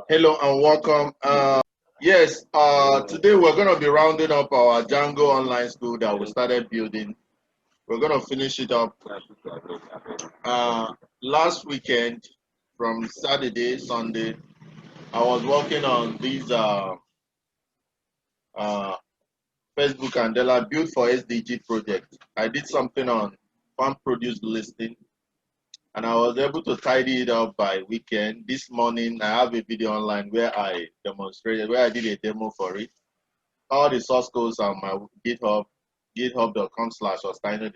Hello and welcome. Yes, today we're going to be rounding up our Django online school that we started building. We're going to finish it up last weekend from Saturday, Sunday. I was working on these uh, Facebook and Della built for SDG project. I did something on farm produce listing and I was able to tidy it up by weekend. This morning, I have a video online where I demonstrated, where I did a demo for it. All the source codes on my GitHub, github.com/Augustine.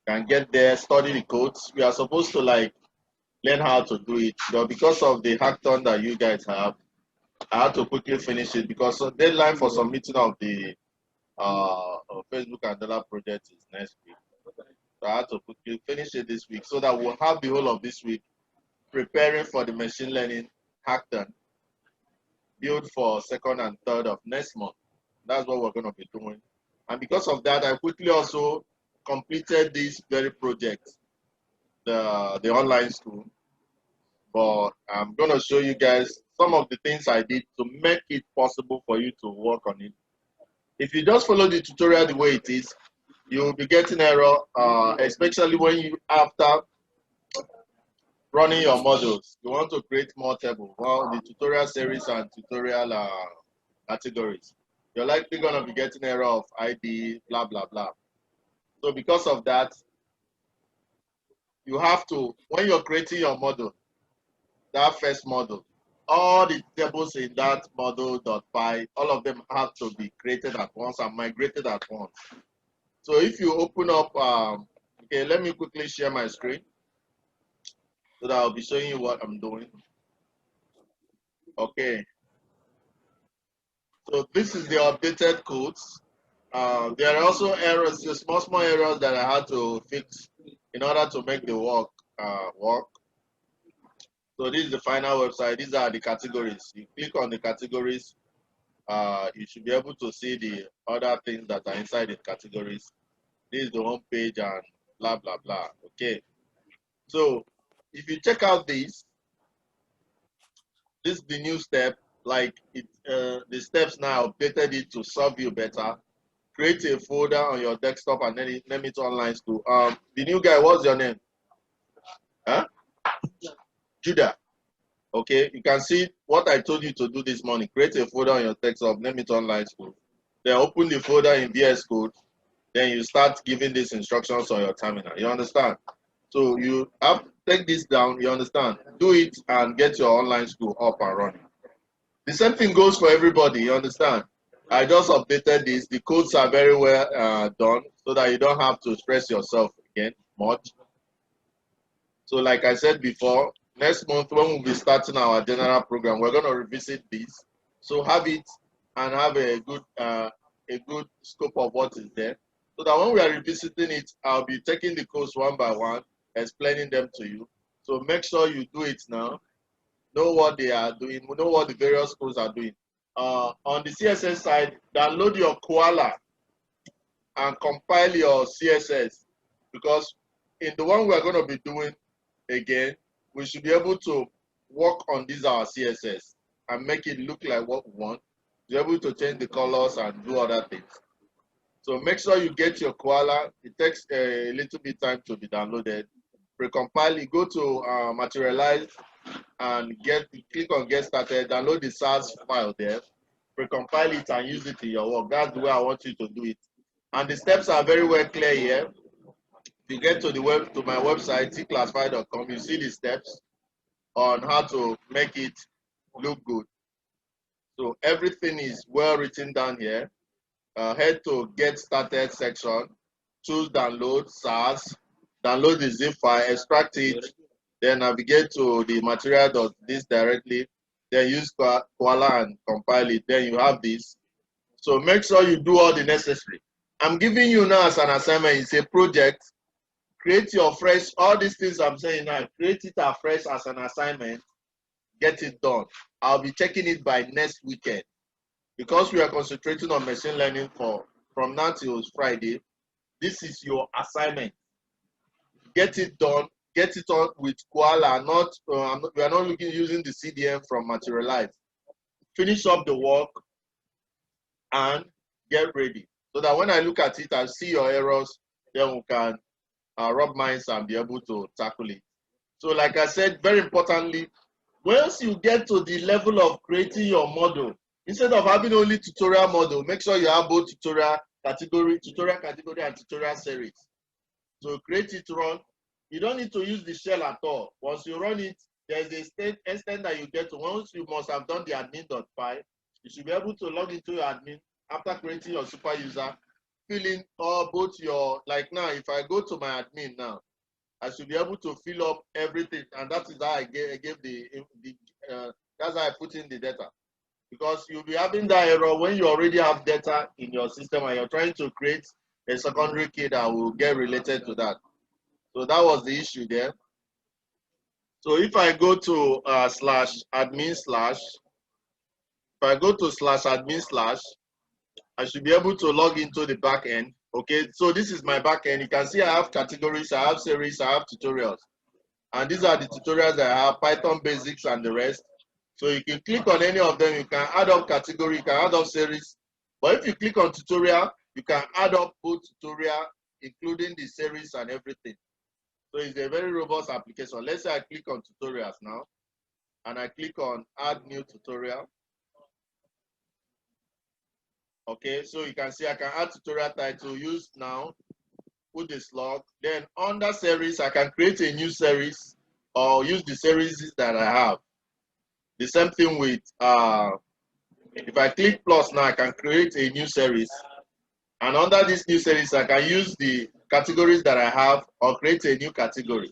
Can get there, study the codes. We are supposed to learn how to do it, but because of the hackathon that you guys have, I had to quickly finish it because the deadline for submitting of the Facebook and Dollar project is next week. So I had to quickly finish it this week so that we'll have the whole of this week preparing for the machine learning hackathon build for 2nd and 3rd of next month. That's what we're going to be doing. And because of that, I quickly also completed this very project, the online school. But I'm going to show you guys some of the things I did to make it possible for you to work on it. If you just follow the tutorial the way it is, you'll be getting error, especially when you, after running your models, you want to create more tables. Well, the tutorial series and tutorial categories, you're likely going to be getting error of ID, blah, blah, blah. So because of that, you have to, when you're creating your model, that first model, all the tables in that model.py, all of them have to be created at once and migrated at once. So if you open up, okay, let me quickly share my screen so that I'll be showing you what I'm doing. Okay. So this is the updated codes. There are also errors, just small errors that I had to fix in order to make the work work. So this is the final website. These are the categories. You click on the categories, you should be able to see the other things that are inside the categories. This is the home page and blah, blah, blah. Okay. So if you check out this is the new step. Like the steps now updated it to serve you better. Create a folder on your desktop and then name it online school. The new guy, what's your name? Huh? Judah. Okay, you can see what I told you to do this morning. Create a folder on your desktop, name it online school. Then open the folder in VS Code. Then you start giving these instructions on your terminal. You understand? So you have to take this down. You understand? Do it and get your online school up and running. The same thing goes for everybody. You understand? I just updated this. The codes are very well done so that you don't have to stress yourself again much. So like I said before, next month when we'll be starting our general program, we're going to revisit this. So have it and have a good scope of what is there. So that when we are revisiting it, I'll be taking the codes one by one, explaining them to you. So make sure you do it now. Know what they are doing, know what the various codes are doing. On the CSS side, download your Koala and compile your CSS, because in the one we are going to be doing again, we should be able to work on this our CSS and make it look like what we want. Be able to change the colors and do other things. So make sure you get your Koala. It takes a little bit time to be downloaded. Precompile it, go to materialize and click on get started, download the SARS file there, precompile it and use it in your work. That's the way I want you to do it. And the steps are very well clear here. If you get to my website, Tclassified.com, you see the steps on how to make it look good. So everything is well written down here. Head to get started section, choose download SARS, download the zip file, extract it, then navigate to the material.this directly, then use Koala and compile it. Then you have this. So make sure you do all the necessary. I'm giving you now as an assignment. It's a project. Create your fresh, all these things I'm saying now, create it afresh as an assignment. Get it done. I'll be checking it by next weekend. Because we are concentrating on machine learning from now till Friday, this is your assignment. Get it done get it on with Koala, we are not using the CDM from Multilevel. Finish up the work and get ready. So that when I look at it, I see your errors, then we can rub minds and be able to tackle it. So like I said, very importantly, once you get to the level of creating your model, instead of having only tutorial model, make sure you have both tutorial category, and tutorial series. So create it, run. You don't need to use the shell at all. Once you run it, there's a extent that you get to. Once you must have done the admin.py, you should be able to log into your admin after creating your super user, fill in all both your, like now, if I go to my admin now, I should be able to fill up everything, and that is how I gave that's how I put in the data. Because you'll be having that error when you already have data in your system and you're trying to create a secondary key that will get related to that. So that was the issue there. So if I go to /admin/, if I go to /admin/, I should be able to log into the back end. Okay, so this is my back end. You can see I have categories, I have series, I have tutorials. And these are the tutorials that I have, Python basics and the rest. So you can click on any of them. You can add up category, you can add up series. But if you click on tutorial, you can add up both tutorial, including the series and everything. So it's a very robust application. Let's say I click on tutorials now, and I click on add new tutorial. Okay, so you can see I can add tutorial title, use now, put the slug. Then under series, I can create a new series or use the series that I have. The same thing with, if I click plus now, I can create a new series. And under this new series, I can use the categories that I have or create a new category.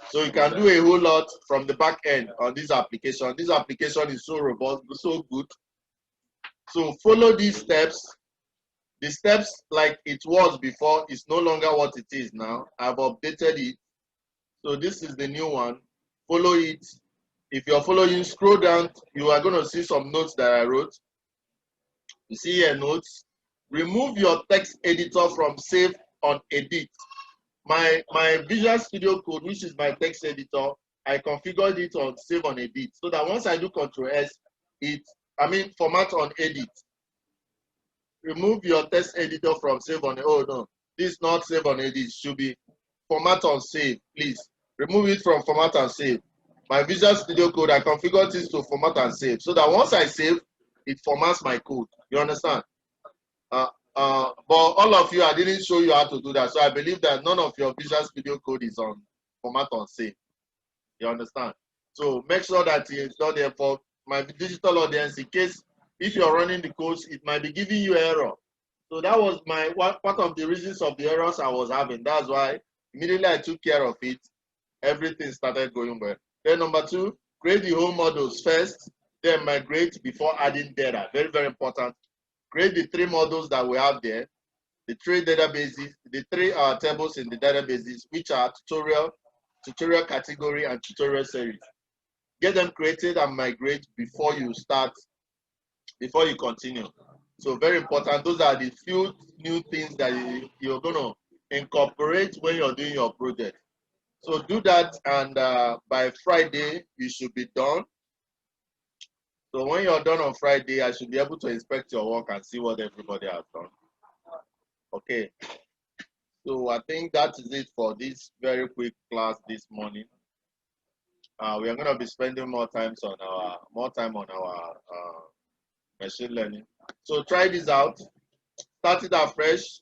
So you can do a whole lot from the back end on this application. This application is so robust, so good. So follow these steps. The steps like it was before is no longer what it is now. I've updated it. So this is the new one. Follow it. If you're following, scroll down, you are going to see some notes that I wrote. You see here notes. Remove your text editor from save on edit. My Visual Studio Code, which is my text editor, I configured it on save on edit. So that once I do Control S, format on edit. Remove your text editor from save on, oh no, this is not save on edit, it should be format on save, please. Remove it from format and save. My Visual Studio Code, I configured this to format and save. So that once I save, it formats my code. You understand? But all of you, I didn't show you how to do that. So I believe that none of your Visual Studio Code is on format on save. You understand? So make sure that it's not there for my digital audience in case if you're running the codes, it might be giving you error. So that was part of the reasons of the errors I was having. That's why immediately I took care of it. Everything started going well. Then number two, create the whole models first, then migrate before adding data. Very, very important. Create the three models that we have there, the three databases, the three tables in the databases, which are tutorial category, and tutorial series. Get them created and migrate before you start, before you continue. So very important. Those are the few new things that you're going to incorporate when you're doing your project. So do that, and by Friday, you should be done. So when you're done on Friday, I should be able to inspect your work and see what everybody has done. Okay. So I think that is it for this very quick class this morning. We are going to be spending more time on our machine learning. So try this out. Start it afresh.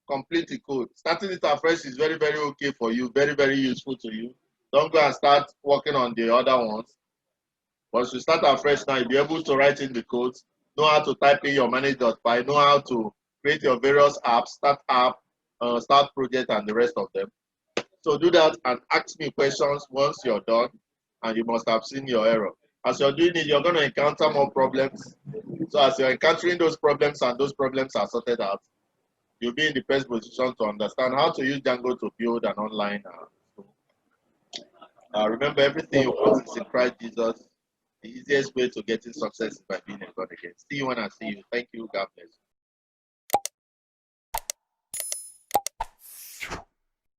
Complete the code. Starting it afresh is very, very okay for you. Very, very useful to you. Don't go and start working on the other ones. Once you start afresh now, you'll be able to write in the codes, know how to type in your manage.py, know how to create your various apps, start app, start project, and the rest of them. So do that and ask me questions once you're done, and you must have seen your error. As you're doing it, you're going to encounter more problems. So as you're encountering those problems and those problems are sorted out, you'll be in the best position to understand how to use Django to build an online. Remember, everything you want is in Christ Jesus. The easiest way to getting success is by being a God again. See you when I see you. Thank you. God bless.